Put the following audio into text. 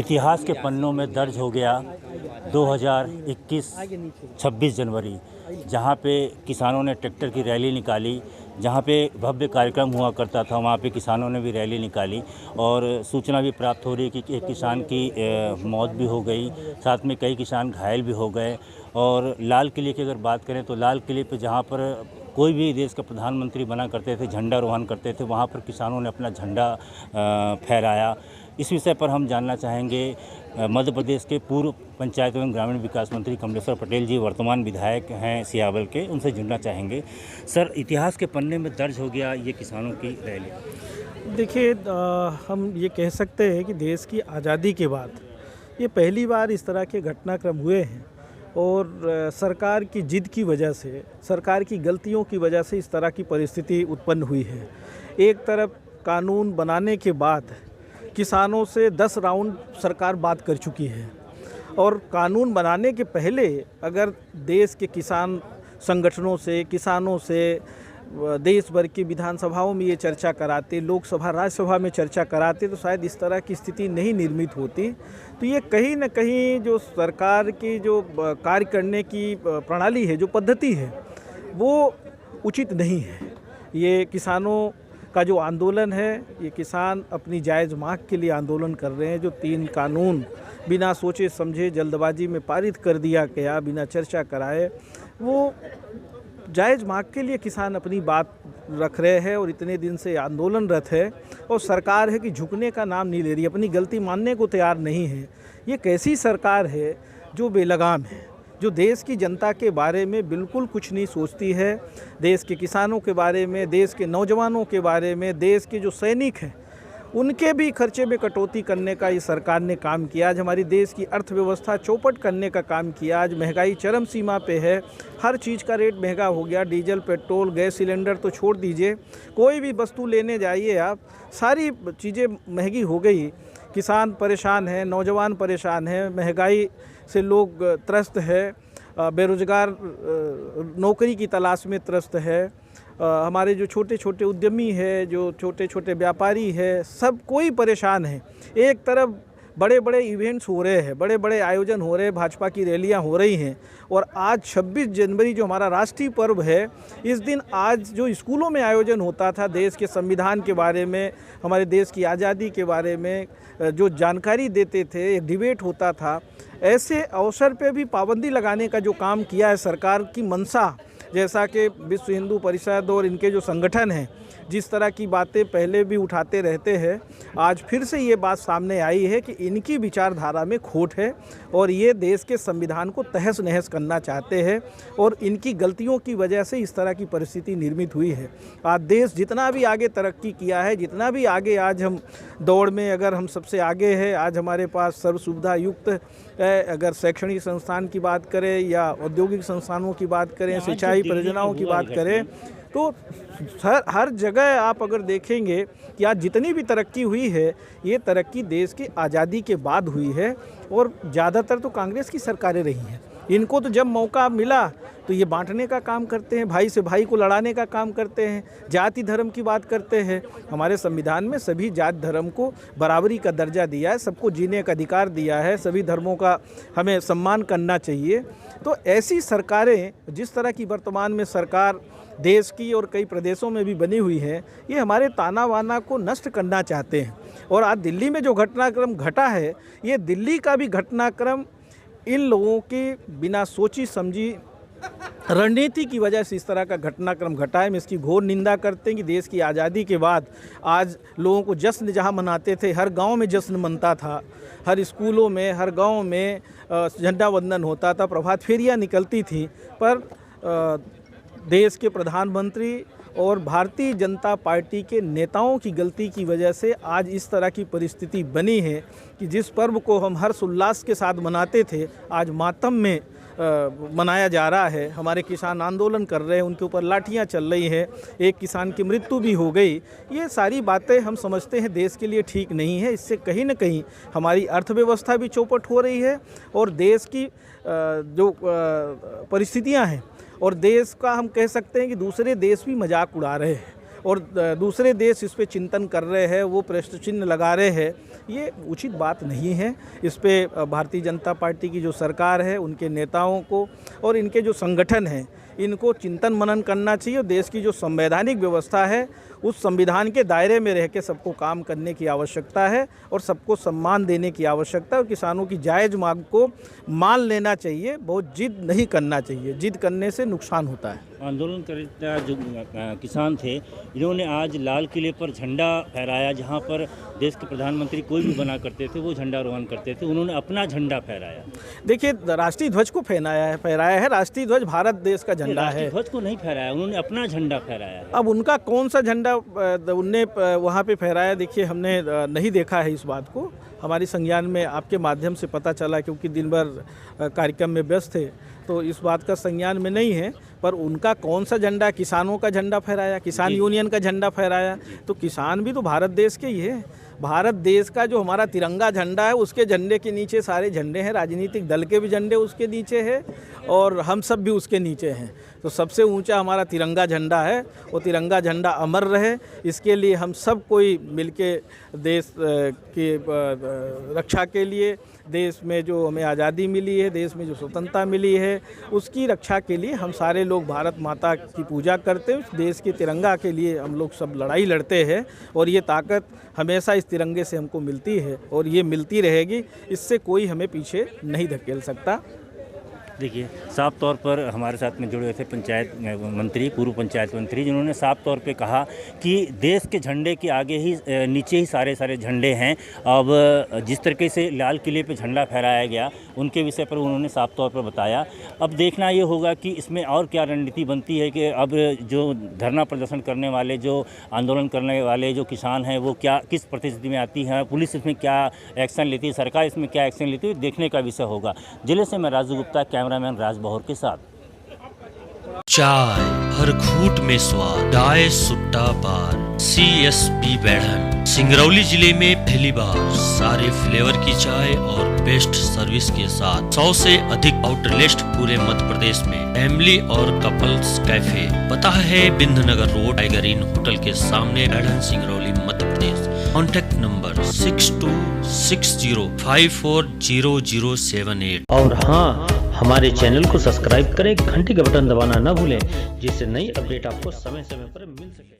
इतिहास के पन्नों में दर्ज हो गया 2021 26 जनवरी, जहाँ पे किसानों ने ट्रैक्टर की रैली निकाली, जहाँ पे भव्य कार्यक्रम हुआ करता था वहाँ पे किसानों ने भी रैली निकाली और सूचना भी प्राप्त हो रही है कि एक किसान की मौत भी हो गई, साथ में कई किसान घायल भी हो गए। और लाल किले की अगर बात करें तो लाल किले पे जहाँ पर कोई भी देश का प्रधानमंत्री बना करते थे, झंडारोहण करते थे, वहाँ पर किसानों ने अपना झंडा फहराया। इस विषय पर हम जानना चाहेंगे मध्य प्रदेश के पूर्व पंचायत एवं ग्रामीण विकास मंत्री कमलेश्वर पटेल जी, वर्तमान विधायक हैं सियावल के, उनसे जुड़ना चाहेंगे। सर, इतिहास के पन्ने में दर्ज हो गया ये किसानों की रैली। देखिए, हम ये कह सकते हैं कि देश की आज़ादी के बाद ये पहली बार इस तरह के घटनाक्रम हुए हैं और सरकार की जिद की वजह से, सरकार की गलतियों की वजह से इस तरह की परिस्थिति उत्पन्न हुई है। एक तरफ कानून बनाने के बाद किसानों से 10 राउंड सरकार बात कर चुकी है और कानून बनाने के पहले अगर देश के किसान संगठनों से, किसानों से देश भर की विधानसभाओं में ये चर्चा कराते, लोकसभा राज्यसभा में चर्चा कराते तो शायद इस तरह की स्थिति नहीं निर्मित होती। तो ये कहीं न कहीं जो सरकार की जो कार्य करने की प्रणाली है, जो पद्धति है, वो उचित नहीं है। ये किसानों का जो आंदोलन है, ये किसान अपनी जायज़ मांग के लिए आंदोलन कर रहे हैं। जो 3 कानून बिना सोचे समझे जल्दबाजी में पारित कर दिया गया, बिना चर्चा कराए, वो जायज़ मांग के लिए किसान अपनी बात रख रहे हैं और इतने दिन से आंदोलनरत है और सरकार है कि झुकने का नाम नहीं ले रही, अपनी गलती मानने को तैयार नहीं है। ये कैसी सरकार है जो बेलगाम है, जो देश की जनता के बारे में बिल्कुल कुछ नहीं सोचती है, देश के किसानों के बारे में, देश के नौजवानों के बारे में, देश के जो सैनिक हैं उनके भी खर्चे में कटौती करने का ये सरकार ने काम किया। आज हमारी देश की अर्थव्यवस्था चौपट करने का काम किया। आज महंगाई चरम सीमा पे है, हर चीज़ का रेट महंगा हो गया। डीजल, पेट्रोल, गैस सिलेंडर तो छोड़ दीजिए, कोई भी वस्तु लेने जाइए आप, सारी चीज़ें महंगी हो गई। किसान परेशान हैं, नौजवान परेशान हैं, महंगाई से लोग त्रस्त है, बेरोज़गार नौकरी की तलाश में त्रस्त है। हमारे जो छोटे छोटे उद्यमी है, जो छोटे छोटे व्यापारी है, सब कोई परेशान है। एक तरफ बड़े बड़े इवेंट्स हो रहे हैं, बड़े बड़े आयोजन हो रहे हैं, भाजपा की रैलियां हो रही हैं और आज 26 जनवरी जो हमारा राष्ट्रीय पर्व है, इस दिन आज जो स्कूलों में आयोजन होता था, देश के संविधान के बारे में, हमारे देश की आज़ादी के बारे में जो जानकारी देते थे, एक डिबेट होता था, ऐसे अवसर पे भी पाबंदी लगाने का जो काम किया है सरकार की मंशा, जैसा कि विश्व हिंदू परिषद और इनके जो संगठन हैं जिस तरह की बातें पहले भी उठाते रहते हैं, आज फिर से ये बात सामने आई है कि इनकी विचारधारा में खोट है और ये देश के संविधान को तहस नहस करना चाहते हैं और इनकी गलतियों की वजह से इस तरह की परिस्थिति निर्मित हुई है। आज देश जितना भी आगे तरक्की किया है, जितना भी आगे आज हम दौड़ में अगर हम सबसे आगे है, आज हमारे पास सर्व सुविधा युक्त है, अगर शैक्षणिक संस्थान की बात करें या औद्योगिक संस्थानों की बात करें, सिंचाई परियोजनाओं की बात करें, तो हर जगह आप अगर देखेंगे कि आज जितनी भी तरक्की हुई है, ये तरक्की देश की आज़ादी के बाद हुई है और ज़्यादातर तो कांग्रेस की सरकारें रही हैं। इनको तो जब मौका मिला तो ये बांटने का काम करते हैं, भाई से भाई को लड़ाने का काम करते हैं, जाति धर्म की बात करते हैं। हमारे संविधान में सभी जाति धर्म को बराबरी का दर्जा दिया है, सबको जीने का अधिकार दिया है, सभी धर्मों का हमें सम्मान करना चाहिए। तो ऐसी सरकारें, जिस तरह की वर्तमान में सरकार देश की और कई प्रदेशों में भी बनी हुई है, ये हमारे ताना बाना को नष्ट करना चाहते हैं। और आज दिल्ली में जो घटनाक्रम घटा है, ये दिल्ली का भी घटनाक्रम इन लोगों की बिना सोची समझी रणनीति की वजह से इस तरह का घटनाक्रम घटा है। हम इसकी घोर निंदा करते हैं कि देश की आज़ादी के बाद आज लोगों को जश्न जहां मनाते थे, हर गांव में जश्न मनता था, हर स्कूलों में, हर गांव में झंडा वंदन होता था, प्रभात फेरियां निकलती थी, पर देश के प्रधानमंत्री और भारतीय जनता पार्टी के नेताओं की गलती की वजह से आज इस तरह की परिस्थिति बनी है कि जिस पर्व को हम हर्ष उल्लास के साथ मनाते थे, आज मातम में मनाया जा रहा है। हमारे किसान आंदोलन कर रहे हैं, उनके ऊपर लाठियां चल रही हैं, एक किसान की मृत्यु भी हो गई। ये सारी बातें हम समझते हैं देश के लिए ठीक नहीं है। इससे कहीं न कहीं हमारी अर्थव्यवस्था भी चौपट हो रही है और देश की जो परिस्थितियां हैं और देश का हम कह सकते हैं कि दूसरे देश भी मजाक उड़ा रहे हैं। और दूसरे देश इस पे चिंतन कर रहे हैं, वो प्रश्न चिन्ह लगा रहे हैं, ये उचित बात नहीं है। इस पे भारतीय जनता पार्टी की जो सरकार है, उनके नेताओं को और इनके जो संगठन हैं, इनको चिंतन मनन करना चाहिए। और देश की जो संवैधानिक व्यवस्था है, उस संविधान के दायरे में रह के सबको काम करने की आवश्यकता है और सबको सम्मान देने की आवश्यकता है। और किसानों की जायज़ मांग को मान लेना चाहिए, बहुत जिद नहीं करना चाहिए। जिद करने से नुकसान होता है। आंदोलनकर्ता जो किसान थे, इन्होंने आज लाल किले पर झंडा फहराया, जहां पर देश के प्रधानमंत्री कोई भी बना करते थे वो झंडारोहण करते थे, उन्होंने अपना झंडा फहराया। देखिए, राष्ट्रीय ध्वज को फहराया है। राष्ट्रीय ध्वज भारत देश का झंडा है। राष्ट्रीय ध्वज को नहीं फहराया, उन्होंने अपना झंडा फहराया है। अब उनका कौन सा झंडा उनने वहाँ पे फहराया, देखिए हमने नहीं देखा है इस बात को। हमारी संज्ञान में आपके माध्यम से पता चला, क्योंकि दिन भर कार्यक्रम में व्यस्त थे, तो इस बात का संज्ञान में नहीं है। पर उनका कौन सा झंडा, किसानों का झंडा फहराया, किसान यूनियन का झंडा फहराया। तो किसान भी तो भारत देश के ही है। भारत देश का जो हमारा तिरंगा झंडा है, उसके झंडे के नीचे सारे झंडे हैं, राजनीतिक दल के भी झंडे उसके नीचे हैं और हम सब भी उसके नीचे हैं। तो सबसे ऊंचा हमारा तिरंगा झंडा है, वो तिरंगा झंडा अमर रहे, इसके लिए हम सब कोई मिलके देश की रक्षा के लिए, देश में जो हमें आज़ादी मिली है, देश में जो स्वतंत्रता मिली है, उसकी रक्षा के लिए हम सारे लोग भारत माता की पूजा करते हैं। उस देश के तिरंगा के लिए हम लोग सब लड़ाई लड़ते हैं और ये ताकत हमेशा इस तिरंगे से हमको मिलती है और ये मिलती रहेगी। इससे कोई हमें पीछे नहीं धकेल सकता। देखिए, साफ तौर पर हमारे साथ में जुड़े हुए थे पंचायत मंत्री, पूर्व पंचायत मंत्री, जिन्होंने साफ तौर पे कहा कि देश के झंडे के आगे ही नीचे ही सारे झंडे हैं। अब जिस तरीके से लाल किले पे झंडा फहराया गया, उनके विषय पर उन्होंने साफ तौर पर बताया। अब देखना ये होगा कि इसमें और क्या रणनीति बनती है कि अब जो धरना प्रदर्शन करने वाले, जो आंदोलन करने वाले जो किसान हैं, वो क्या किस परिस्थिति में आती हैं, पुलिस इसमें क्या एक्शन लेती है, सरकार इसमें क्या एक्शन लेती है, देखने का विषय होगा। जिले से मैं राजू गुप्ता, कैमरामैन राज बहौर के साथ। चाय हर घूंट में स्वाद, चाय सुट्टा बार, CSB बैढ़न सिंगरौली जिले में पहली बार सारे फ्लेवर की चाय और बेस्ट सर्विस के साथ 100 से अधिक आउटलेट पूरे मध्य प्रदेश में। फैमिली और कपल्स कैफे, पता है Bindnagar road, tiger inn hotel के सामने, बैढ़न सिंगरौली मध्य प्रदेश। Contact number 6260540078। और हाँ, हमारे चैनल को सब्सक्राइब करें, घंटी का बटन दबाना न भूलें, जिससे नई अपडेट आपको समय समय पर मिल सके।